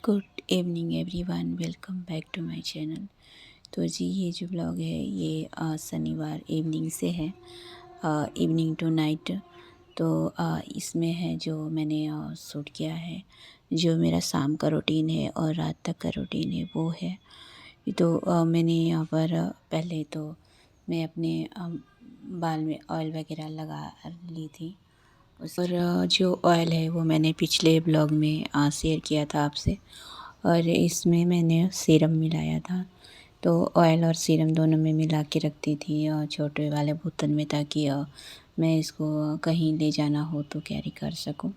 Good evening everyone, welcome back to my channel. तो जी ये जो ब्लॉग है ये शनिवार इवनिंग से है, इवनिंग टू नाइट। तो इसमें है जो मैंने शूट किया है, जो मेरा शाम का रूटीन है और रात तक का रूटीन है वो है। तो मैंने यहाँ पर पहले तो मैं अपने बाल में ऑयल वगैरह लगा ली थी। और जो ऑयल है वो मैंने पिछले ब्लॉग में शेयर किया था आपसे, और इसमें मैंने सीरम मिलाया था। तो ऑयल और सीरम दोनों में मिला के रखती थी और छोटे वाले बोतल में, ताकि मैं इसको कहीं ले जाना हो तो कैरी कर सकूं।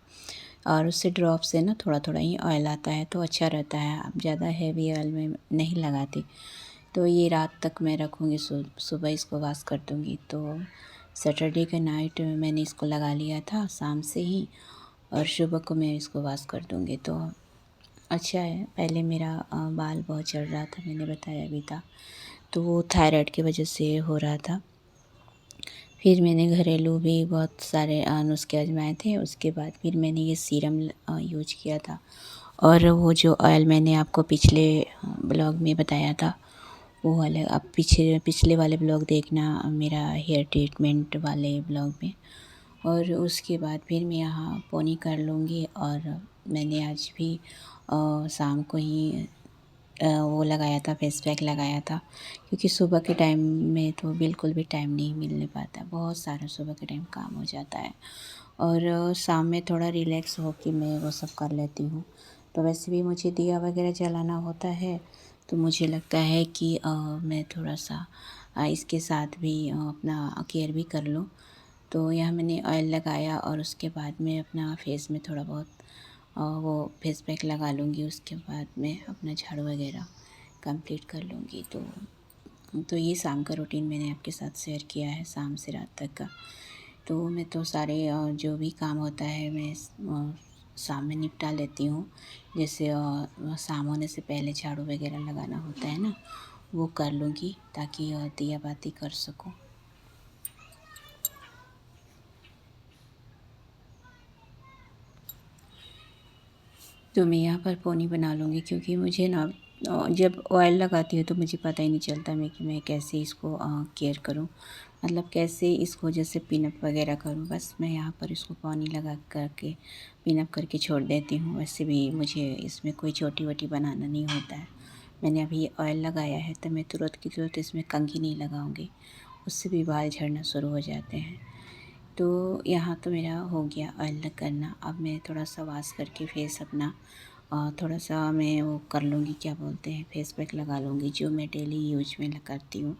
और उससे ड्रॉप से ना थोड़ा थोड़ा ही ऑयल आता है तो अच्छा रहता है। अब ज़्यादा हैवी ऑयल में नहीं लगाती। तो ये रात तक मैं रखूँगी, सुबह इसको वॉश कर दूँगी। तो सैटरडे के नाइट मैंने इसको लगा लिया था शाम से ही, और सुबह को मैं इसको वॉश कर दूँगी। तो अच्छा है। पहले मेरा बाल बहुत चढ़ रहा था, मैंने बताया भी था, तो वो थायराइड की वजह से हो रहा था। फिर मैंने घरेलू भी बहुत सारे नुस्खे आजमाए थे। उसके बाद फिर मैंने ये सीरम यूज किया था। और वो जो ऑयल मैंने आपको पिछले ब्लॉग में बताया था, वो वाले आप पिछले वाले ब्लॉग देखना, मेरा हेयर ट्रीटमेंट वाले ब्लॉग में। और उसके बाद फिर मैं यहाँ पोनी कर लूँगी। और मैंने आज भी शाम को ही वो लगाया था, फेस पैक लगाया था, क्योंकि सुबह के टाइम में तो बिल्कुल भी टाइम नहीं मिलने पाता, बहुत सारा सुबह के टाइम काम हो जाता है। और शाम में थोड़ा रिलैक्स हो के मैं वो सब कर लेती हूँ। तो वैसे भी मुझे दिया वगैरह जलाना होता है, तो मुझे लगता है कि मैं थोड़ा सा इसके साथ भी अपना केयर भी कर लूँ। तो यहाँ मैंने ऑयल लगाया और उसके बाद में अपना फेस में थोड़ा बहुत वो फेस पैक लगा लूँगी। उसके बाद मैं अपना झाड़ू वगैरह कंप्लीट कर लूँगी। तो ये शाम का रूटीन मैंने आपके साथ शेयर किया है, शाम से रात तक का। तो मैं तो सारे जो भी काम होता है मैं शाम में निपटा लेती हूँ। जैसे शाम होने से पहले झाड़ू वगैरह लगाना होता है ना, वो कर लूँगी, ताकि दिया बाती कर सकूँ। तो मैं यहाँ पर पोनी बना लूँगी, क्योंकि मुझे ना जब ऑयल लगाती हूँ तो मुझे पता ही नहीं चलता मैं कैसे इसको केयर करूँ, मतलब कैसे इसको जैसे पिनअप वगैरह करूँ। बस मैं यहाँ पर इसको पानी लगा करके पिनअप करके छोड़ देती हूँ। वैसे भी मुझे इसमें कोई चोटी वोटी बनाना नहीं होता है। मैंने अभी ऑयल लगाया है तो मैं तुरंत की तुरंत इसमें कंघी नहीं लगाऊंगी, उससे भी बाल झड़ना शुरू हो जाते हैं। तो यहाँ तो मेरा हो गया ऑयल करना। अब मैं थोड़ा सा वॉश करके फेस अपना थोड़ा सा मैं वो कर लूँगी, क्या बोलते हैं, फेस पैक लगा लूँगी, जो मैं डेली यूज में करती हूँ।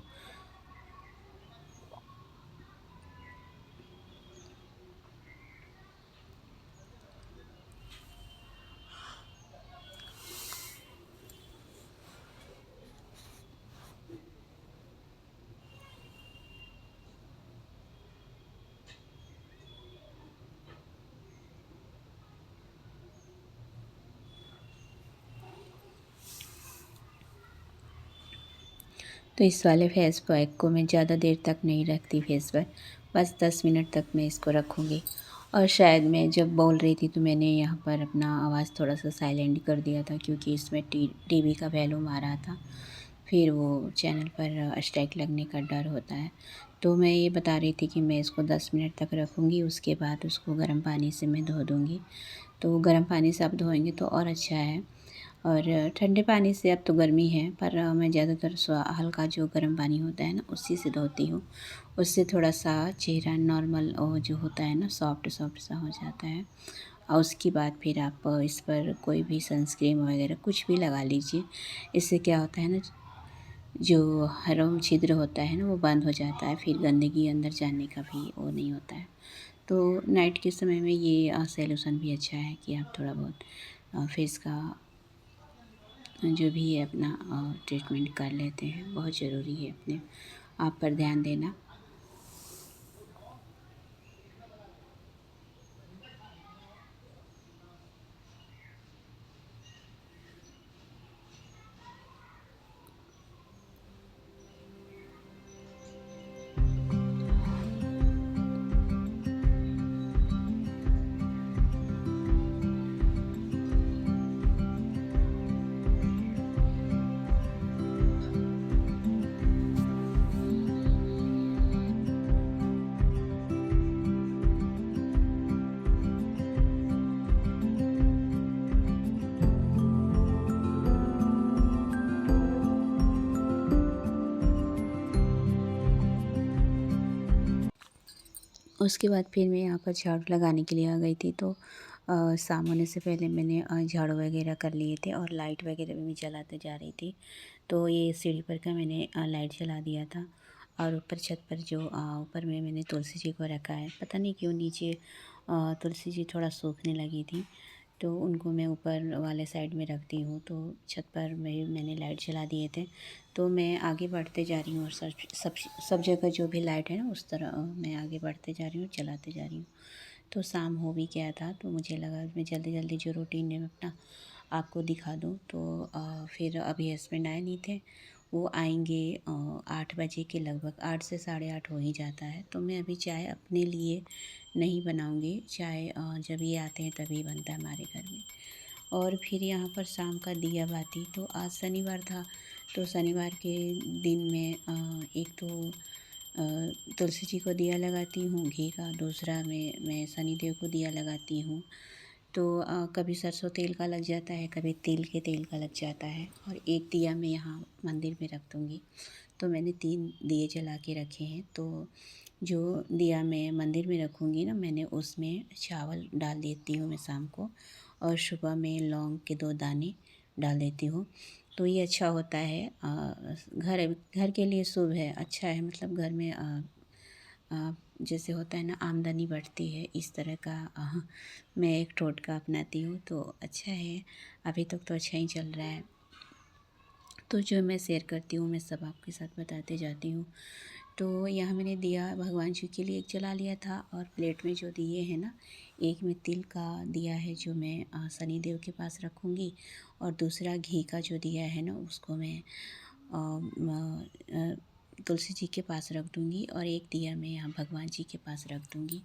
तो इस वाले फेस पैक को मैं ज़्यादा देर तक नहीं रखती फेस पर, बस 10 मिनट तक मैं इसको रखूँगी। और शायद मैं जब बोल रही थी तो मैंने यहाँ पर अपना आवाज़ थोड़ा सा साइलेंट कर दिया था, क्योंकि इसमें टीवी का वॉल्यूम आ रहा था, फिर वो चैनल पर स्ट्राइक लगने का डर होता है। तो मैं ये बता रही थी कि मैं इसको 10 मिनट तक रखूँगी, उसके बाद उसको गर्म पानी से मैं धो दूँगी। तो गर्म पानी से आप धोएंगे तो और अच्छा है। और ठंडे पानी से, अब तो गर्मी है, पर मैं ज़्यादातर हल्का जो गर्म पानी होता है ना उसी से धोती हूँ। उससे थोड़ा सा चेहरा नॉर्मल जो होता है ना, सॉफ्ट सॉफ्ट सा हो जाता है। और उसके बाद फिर आप इस पर कोई भी सनस्क्रीन वगैरह कुछ भी लगा लीजिए। इससे क्या होता है ना, जो रोम छिद्र होता है ना वो बंद हो जाता है, फिर गंदगी अंदर जाने का भी वो नहीं होता है। तो नाइट के समय में ये सॉल्यूशन भी अच्छा है कि आप थोड़ा बहुत फेस का जो भी है अपना ट्रीटमेंट कर लेते हैं। बहुत ज़रूरी है अपने आप पर ध्यान देना। उसके बाद फिर मैं यहाँ पर झाड़ू लगाने के लिए आ गई थी। तो शाम होने से पहले मैंने झाड़ू वगैरह कर लिए थे और लाइट वगैरह भी मैं जलाते जा रही थी। तो ये सीढ़ी पर का मैंने लाइट जला दिया था। और ऊपर छत पर जो ऊपर में मैंने तुलसी जी को रखा है, पता नहीं क्यों नीचे तुलसी जी थोड़ा सूखने लगी थी, तो उनको मैं ऊपर वाले साइड में रखती हूँ। तो छत पर मैंने लाइट जला दिए थे। तो मैं आगे बढ़ते जा रही हूँ और सब जगह जो भी लाइट है ना उस तरह मैं आगे बढ़ते जा रही हूँ, चलाते जा रही हूँ। तो शाम हो भी गया था, तो मुझे लगा मैं जल्दी जल्दी जो रूटीन है मैं अपना आपको दिखा दूँ। तो फिर अभी हस्बैंड आए नहीं थे, वो आएंगे 8 बजे के लगभग, 8 से 8:30 हो ही जाता है। तो मैं अभी चाय अपने लिए नहीं बनाऊँगी, चाय जब ये आते हैं तभी बनता है हमारे घर में। और फिर यहाँ पर शाम का दिया बाती, तो आज शनिवार था, तो शनिवार के दिन में एक तो तुलसी जी को दिया लगाती हूँ घी का, दूसरा मैं शनिदेव को दिया लगाती हूँ। तो कभी सरसों तेल का लग जाता है, कभी तिल के तेल का लग जाता है, और एक दिया मैं यहाँ मंदिर में रख दूँगी। तो मैंने 3 दिए जला के रखे हैं। तो जो दिया मैं मंदिर में रखूँगी ना, मैंने उसमें चावल डाल देती हूँ मैं शाम को, और सुबह में लौंग के 2 दाने डाल देती हूँ। तो ये अच्छा होता है, घर घर के लिए शुभ है, अच्छा है, मतलब घर में जैसे होता है ना आमदनी बढ़ती है, इस तरह का मैं एक टोटका अपनाती हूँ। तो अच्छा है, अभी तक तो अच्छा ही चल रहा है। तो जो मैं शेयर करती हूँ मैं सब आपके साथ बताते जाती हूँ। तो यहाँ मैंने दिया भगवान जी के लिए एक जला लिया था, और प्लेट में जो दिए हैं ना, एक में तिल का दिया है जो मैं शनि देव के पास रखूँगी, और दूसरा घी का जो दिया है ना उसको मैं तुलसी जी के पास रख दूँगी, और एक दिया मैं यहाँ भगवान जी के पास रख दूँगी।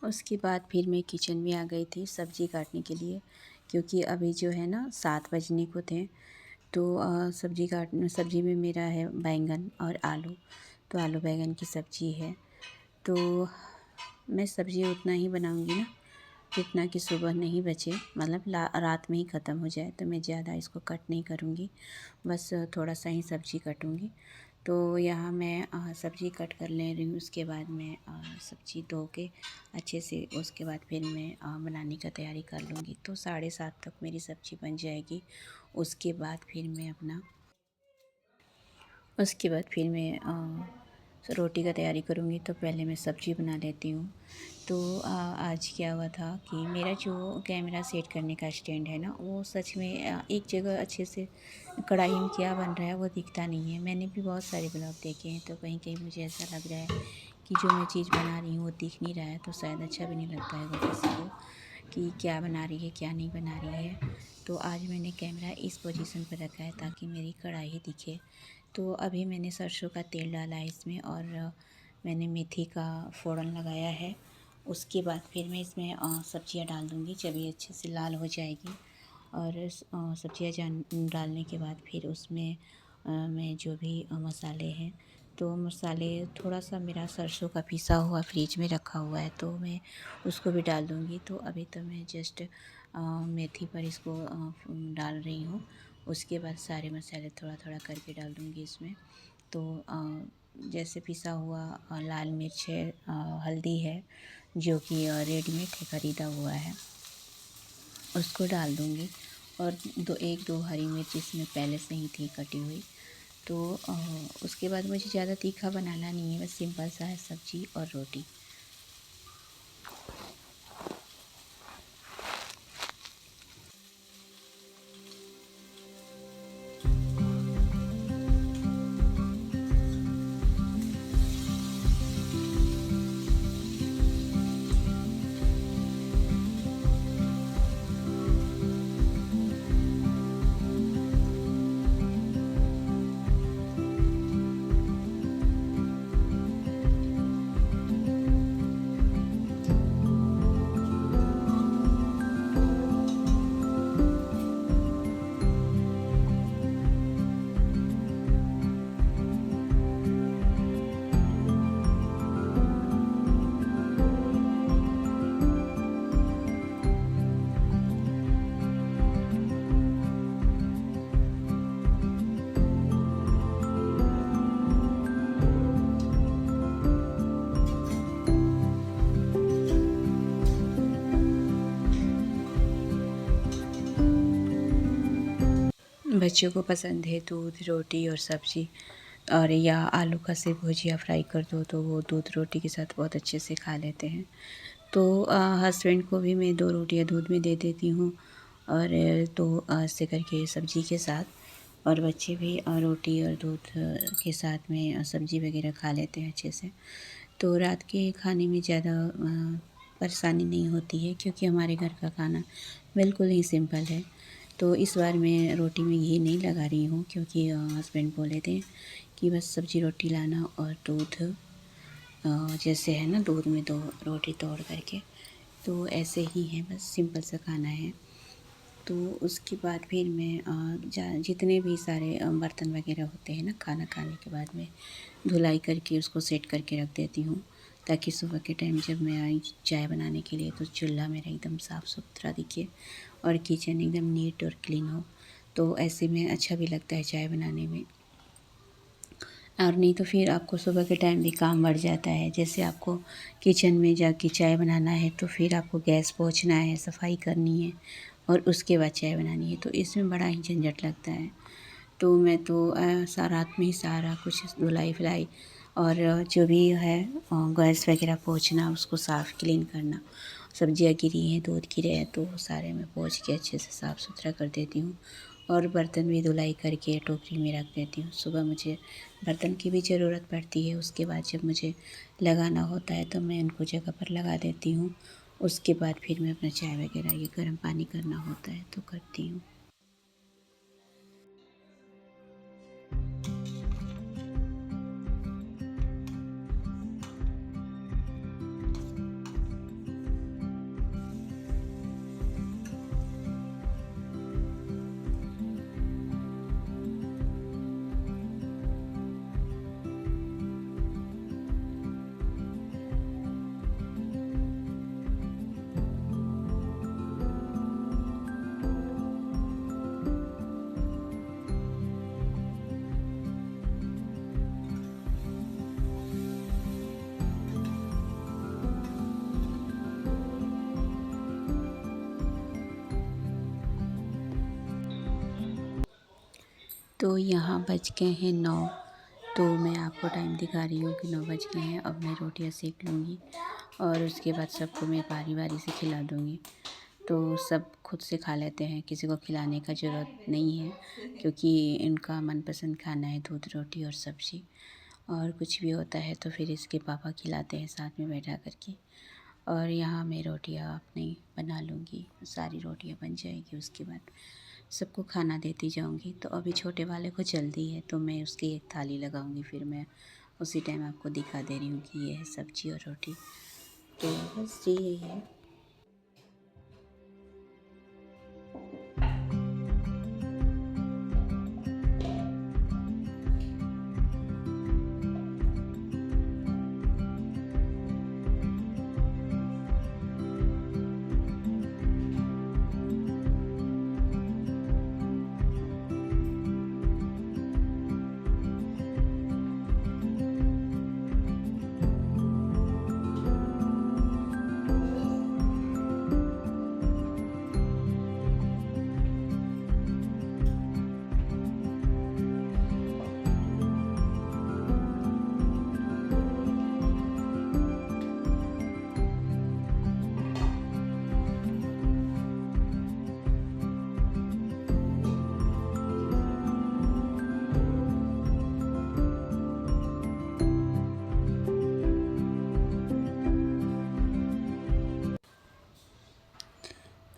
उसके बाद फिर मैं किचन में आ गई थी सब्ज़ी काटने के लिए, क्योंकि अभी जो है ना 7 बजने को थे। तो सब्ज़ी में मेरा है बैंगन और आलू, तो आलू बैंगन की सब्ज़ी है। तो मैं सब्ज़ी उतना ही बनाऊँगी ना जितना कि सुबह नहीं बचे, मतलब रात में ही ख़त्म हो जाए। तो मैं ज़्यादा इसको कट नहीं करूँगी, बस थोड़ा सा ही सब्ज़ी कटूँगी। तो यहाँ मैं सब्ज़ी कट कर ले रही हूँ। उसके बाद मैं सब्ज़ी धो के अच्छे से, उसके बाद फिर मैं बनाने का तैयारी कर लूँगी। तो 7:30 तक मेरी सब्ज़ी बन जाएगी। उसके बाद फिर मैं अपना उसके बाद फिर मैं रोटी का तैयारी करूँगी। तो पहले मैं सब्ज़ी बना लेती हूँ। तो आज क्या हुआ था कि मेरा जो कैमरा सेट करने का स्टैंड है ना, वो सच में एक जगह अच्छे से कढ़ाई में क्या बन रहा है वो दिखता नहीं है। मैंने भी बहुत सारे ब्लॉग देखे हैं, तो कहीं कहीं मुझे ऐसा लग रहा है कि जो मैं चीज़ बना रही हूँ वो दिख नहीं रहा है, तो शायद अच्छा भी नहीं लगता है वो किसी को कि क्या बना रही है क्या नहीं बना रही है। तो आज मैंने कैमरा इस पोजीशन पर रखा है ताकि मेरी कढ़ाई दिखे। तो अभी मैंने सरसों का तेल डाला है इसमें, और मैंने मेथी का फ़ोड़न लगाया है। उसके बाद फिर मैं इसमें सब्ज़ियाँ डाल दूँगी जब ये अच्छे से लाल हो जाएगी। और सब्ज़ियाँ डालने के बाद फिर उसमें मैं जो भी मसाले हैं, तो मसाले थोड़ा सा मेरा सरसों का पिसा हुआ फ्रिज में रखा हुआ है, तो मैं उसको भी डाल दूँगी। तो अभी तो मैं जस्ट मेथी पर इसको डाल रही हूँ। उसके बाद सारे मसाले थोड़ा थोड़ा करके डाल दूँगी इसमें। तो जैसे पिसा हुआ लाल मिर्च है, हल्दी है जो कि रेडीमेड है, ख़रीदा हुआ है, उसको डाल दूँगी। और एक दो हरी मिर्च इसमें पहले से ही थी कटी हुई। तो उसके बाद मुझे ज़्यादा तीखा बनाना नहीं है, बस सिंपल सा है, सब्ज़ी और रोटी। बच्चों को पसंद है दूध रोटी और सब्ज़ी, और या आलू का सिर्फ भुजिया फ्राई कर दो तो वो दूध रोटी के साथ बहुत अच्छे से खा लेते हैं। तो हस्बैंड को भी मैं 2 रोटियाँ दूध में दे देती हूँ, और तो ऐसे करके सब्ज़ी के साथ, और बच्चे भी रोटी और दूध के साथ में सब्ज़ी वगैरह खा लेते हैं अच्छे से। तो रात के खाने में ज़्यादा परेशानी नहीं होती है, क्योंकि हमारे घर का खाना बिल्कुल ही सिंपल है। तो इस बार मैं रोटी में घी नहीं लगा रही हूँ, क्योंकि हस्बैंड बोले थे कि बस सब्ज़ी रोटी लाना और दूध, जैसे है ना दूध में 2 रोटी तोड़ करके, तो ऐसे ही है, बस सिंपल सा खाना है। तो उसके बाद फिर मैं जितने भी सारे बर्तन वगैरह होते हैं ना खाना खाने के बाद में धुलाई करके उसको सेट करके रख देती हूँ, ताकि सुबह के टाइम जब मैं आई चाय बनाने के लिए तो चूल्हा मेरा एकदम साफ़ सुथरा दिखे और किचन एकदम नीट और क्लीन हो। तो ऐसे में अच्छा भी लगता है चाय बनाने में। और नहीं तो फिर आपको सुबह के टाइम भी काम बढ़ जाता है, जैसे आपको किचन में जाके चाय बनाना है तो फिर आपको गैस पोंछना है, सफाई करनी है और उसके बाद चाय बनानी है, तो इसमें बड़ा ही झंझट लगता है। तो मैं तो रात में ही सारा कुछ धुलाई-वुलाई और जो भी है गैस वगैरह पोंछना, उसको साफ़ क्लीन करना, सब्जियाँ गिरी हैं, दूध गिरे हैं, तो वो सारे मैं पोंछ के अच्छे से साफ़ सुथरा कर देती हूँ। और बर्तन भी धुलाई करके टोकरी में रख देती हूँ। सुबह मुझे बर्तन की भी ज़रूरत पड़ती है, उसके बाद जब मुझे लगाना होता है तो मैं उनको जगह पर लगा देती हूँ। उसके बाद फिर मैं अपना चाय वगैरह ये गर्म पानी करना होता है तो करती हूँ। तो यहाँ बज गए हैं 9। तो मैं आपको टाइम दिखा रही हूँ कि 9 बज गए हैं। अब मैं रोटियाँ सेक लूँगी और उसके बाद सबको मैं बारी-बारी से खिला दूँगी। तो सब खुद से खा लेते हैं, किसी को खिलाने का ज़रूरत नहीं है, क्योंकि इनका मनपसंद खाना है दूध रोटी और सब्ज़ी। और कुछ भी होता है तो फिर इसके पापा खिलाते हैं साथ में बैठा करके। और यहाँ मैं रोटियाँ अपनी बना लूँगी, सारी रोटियाँ बन जाएगी, उसके बाद सबको खाना देती जाऊँगी। तो अभी छोटे वाले को जल्दी है तो मैं उसकी एक थाली लगाऊँगी, फिर मैं उसी टाइम आपको दिखा दे रही हूँ कि ये है सब्ज़ी और रोटी। तो बस यही है।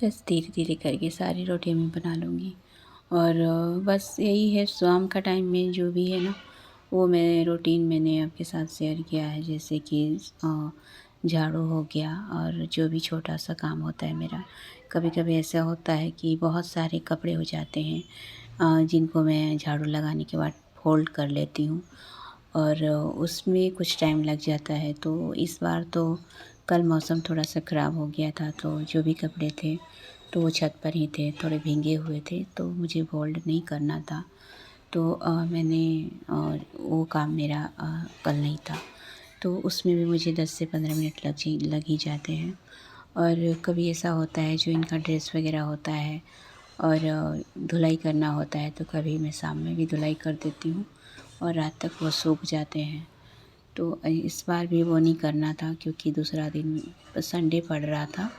बस धीरे धीरे करके सारी रोटी मैं बना लूँगी। और बस यही है शाम का टाइम में जो भी है ना, वो मैं रूटीन मैंने आपके साथ शेयर किया है। जैसे कि झाड़ू हो गया और जो भी छोटा सा काम होता है मेरा। कभी कभी ऐसा होता है कि बहुत सारे कपड़े हो जाते हैं जिनको मैं झाड़ू लगाने के बाद फ़ोल्ड कर लेती हूँ और उसमें कुछ टाइम लग जाता है। तो इस बार तो कल मौसम थोड़ा सा ख़राब हो गया था, तो जो भी कपड़े थे तो वो छत पर ही थे, थोड़े भीगे हुए थे, तो मुझे फ़ोल्ड नहीं करना था। तो मैंने वो काम मेरा कल नहीं था, तो उसमें भी मुझे 10 से 15 मिनट लग ही जाते हैं। और कभी ऐसा होता है जो इनका ड्रेस वग़ैरह होता है और धुलाई करना होता है, तो कभी मैं शाम में भी धुलाई कर देती हूँ और रात तक वो सूख जाते हैं। तो इस बार भी वो नहीं करना था क्योंकि दूसरा दिन संडे पड़ रहा था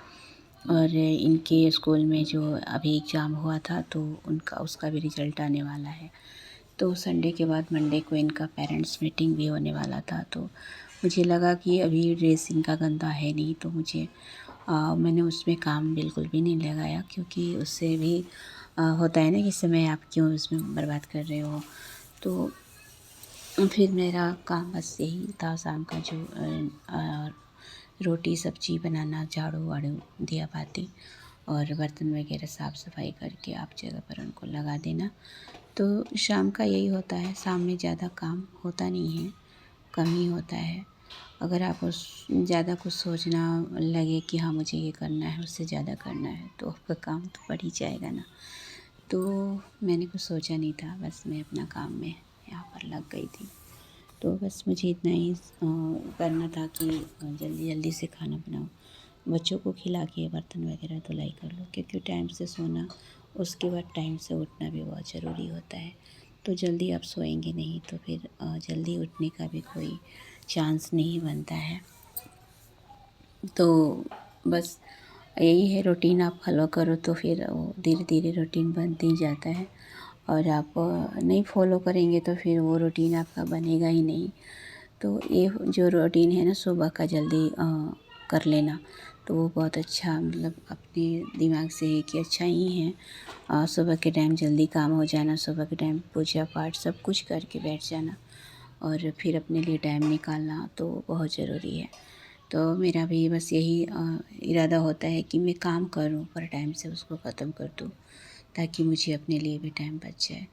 और इनके स्कूल में जो अभी एग्ज़ाम हुआ था तो उनका उसका भी रिज़ल्ट आने वाला है। तो संडे के बाद मंडे को इनका पेरेंट्स मीटिंग भी होने वाला था, तो मुझे लगा कि अभी ड्रेस इनका गंदा है नहीं, तो मैंने उसमें काम बिल्कुल भी नहीं लगाया क्योंकि उससे भी होता है ना कि समय आप क्यों उसमें बर्बाद कर रहे हो। तो फिर मेरा काम बस यही था शाम का, जो रोटी सब्ज़ी बनाना, झाड़ू वाड़ू दिया बाती और बर्तन वगैरह साफ़ सफाई करके आप जगह पर उनको लगा देना। तो शाम का यही होता है। शाम में ज़्यादा काम होता नहीं है, कम ही होता है। अगर आप उस ज़्यादा कुछ सोचना लगे कि हाँ मुझे ये करना है, उससे ज़्यादा करना है, तो आपका काम तो बढ़ ही जाएगा ना। तो मैंने कुछ सोचा नहीं था, बस मैं अपना काम में यहाँ पर लग गई थी। तो बस मुझे इतना ही करना था कि जल्दी जल्दी से खाना बनाओ, बच्चों को खिला के बर्तन वगैरह धुलाई कर लो, क्योंकि टाइम से सोना, उसके बाद टाइम से उठना भी बहुत ज़रूरी होता है। तो जल्दी आप सोएंगे नहीं तो फिर जल्दी उठने का भी कोई चांस नहीं बनता है। तो बस यही है, रूटीन आप फॉलो करो तो फिर वो धीरे धीरे रूटीन बनते ही जाता है। और आप नहीं फॉलो करेंगे तो फिर वो रूटीन आपका बनेगा ही नहीं। तो ये जो रूटीन है ना सुबह का जल्दी कर लेना, तो वो बहुत अच्छा, मतलब अपने दिमाग से है कि अच्छा ही है। सुबह के टाइम जल्दी काम हो जाना, सुबह के टाइम पूजा पाठ सब कुछ करके बैठ जाना और फिर अपने लिए टाइम निकालना तो बहुत ज़रूरी है। तो मेरा भी बस यही इरादा होता है कि मैं काम करूं पर टाइम से उसको ख़त्म कर दूं, ताकि मुझे अपने लिए भी टाइम बच जाए।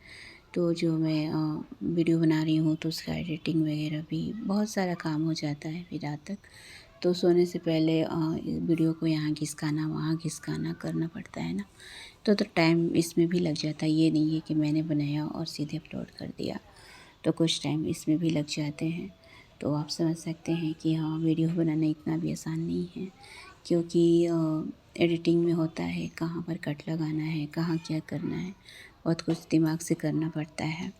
तो जो मैं वीडियो बना रही हूँ तो उसका एडिटिंग वगैरह भी बहुत सारा काम हो जाता है फिर रात तक। तो सोने से पहले वीडियो को यहाँ घिसकाना वहाँ घिसकाना करना पड़ता है ना। तो टाइम इसमें भी लग जाता है। ये नहीं है कि मैंने बनाया और सीधे अपलोड कर दिया, तो कुछ टाइम इसमें भी लग जाते हैं। तो आप समझ सकते हैं कि हाँ वीडियो बनाना इतना भी आसान नहीं है, क्योंकि एडिटिंग में होता है कहाँ पर कट लगाना है, कहाँ क्या करना है, बहुत कुछ दिमाग से करना पड़ता है।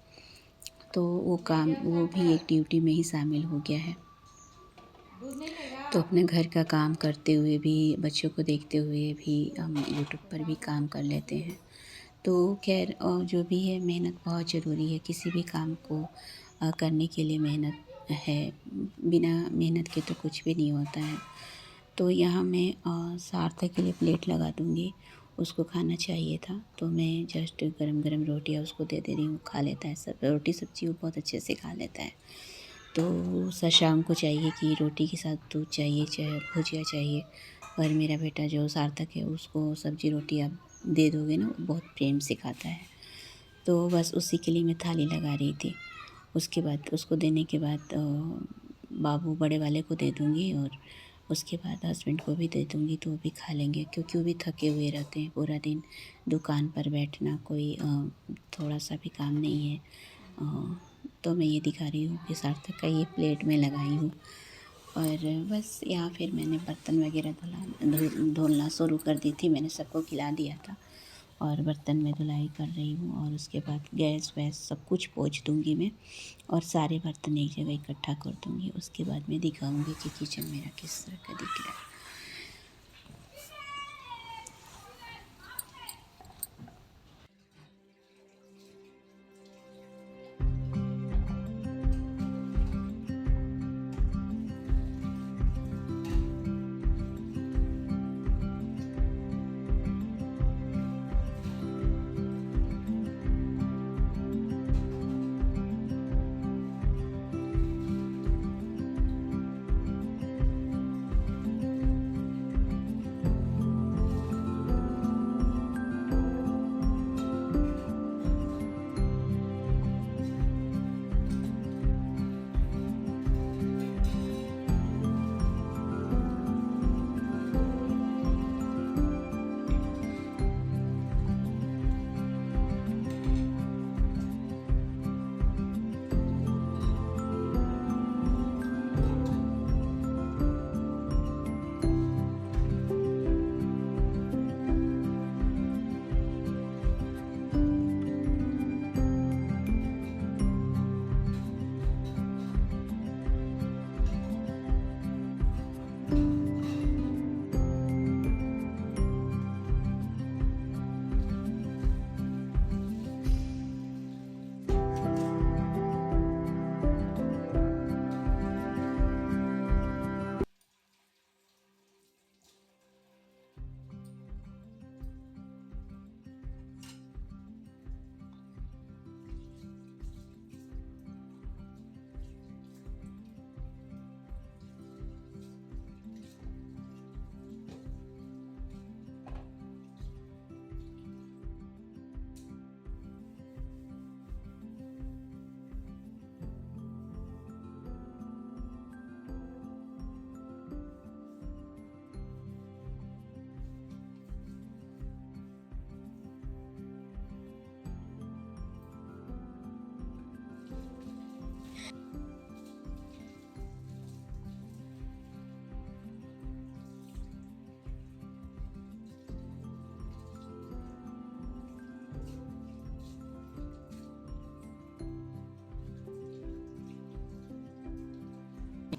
तो वो काम वो भी एक ड्यूटी में ही शामिल हो गया है। तो अपने घर का काम करते हुए भी, बच्चों को देखते हुए भी हम यूट्यूब पर भी काम कर लेते हैं। तो खैर जो भी है, मेहनत बहुत ज़रूरी है। किसी भी काम को करने के लिए मेहनत है, बिना मेहनत के तो कुछ भी नहीं होता है। तो यहाँ मैं सार्थक के लिए प्लेट लगा दूँगी, उसको खाना चाहिए था, तो मैं जस्ट गरम गरम रोटियाँ उसको दे रही हूँ, खा लेता है सब, रोटी सब्ज़ी वो बहुत अच्छे से खा लेता है। तो शाम को चाहिए कि रोटी के साथ दूध चाहिए, चाहे भुजिया चाहिए। और मेरा बेटा जो सार्थक है, उसको सब्ज़ी रोटी आप दे दोगे ना, वो बहुत प्रेम से खाता है। तो बस उसी के लिए मैं थाली लगा रही थी। उसके बाद उसको देने के बाद बाबू बड़े वाले को दे दूँगी और उसके बाद हस्बैंड को भी दे दूँगी, तो वो भी खा लेंगे, क्योंकि वो भी थके हुए रहते हैं। पूरा दिन दुकान पर बैठना, कोई थोड़ा सा भी काम नहीं है। तो मैं ये दिखा रही हूँ कि सार्थक का ये प्लेट में लगाई हूँ। और बस यहाँ फिर मैंने बर्तन वगैरह धुलना शुरू कर दी थी। मैंने सबको खिला दिया था और बर्तन में धुलाई कर रही हूँ, और उसके बाद गैस वैस सब कुछ पोंछ दूँगी मैं, और सारे बर्तन एक जगह इकट्ठा कर दूँगी। उसके बाद मैं दिखाऊँगी कि किचन मेरा किस तरह का दिख रहा है।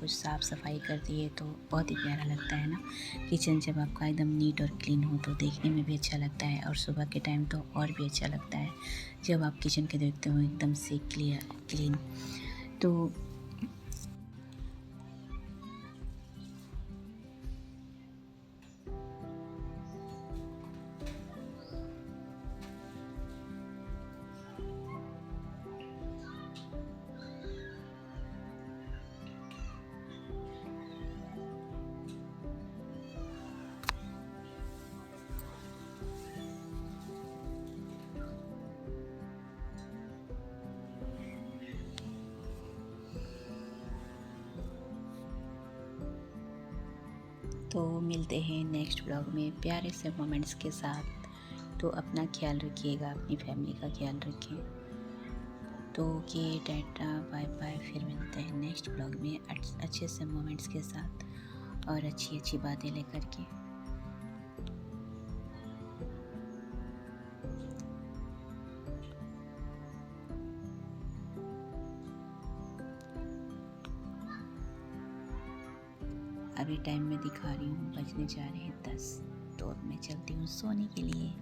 कुछ साफ़ सफाई कर दिए तो बहुत ही प्यारा लगता है ना। किचन जब आपका एकदम नीट और क्लीन हो तो देखने में भी अच्छा लगता है, और सुबह के टाइम तो और भी अच्छा लगता है जब आप किचन के देखते हो एकदम से क्लीन। तो मिलते हैं नेक्स्ट ब्लॉग में प्यारे से मोमेंट्स के साथ। तो अपना ख्याल रखिएगा, अपनी फैमिली का ख्याल रखें। तो ओके, टाटा बाय बाय, फिर मिलते हैं नेक्स्ट ब्लॉग में अच्छे से मोमेंट्स के साथ और अच्छी अच्छी बातें लेकर के। अभी टाइम में दिखा रही हूँ, बजने जा रहे हैं 10। तो अब मैं चलती हूँ सोने के लिए।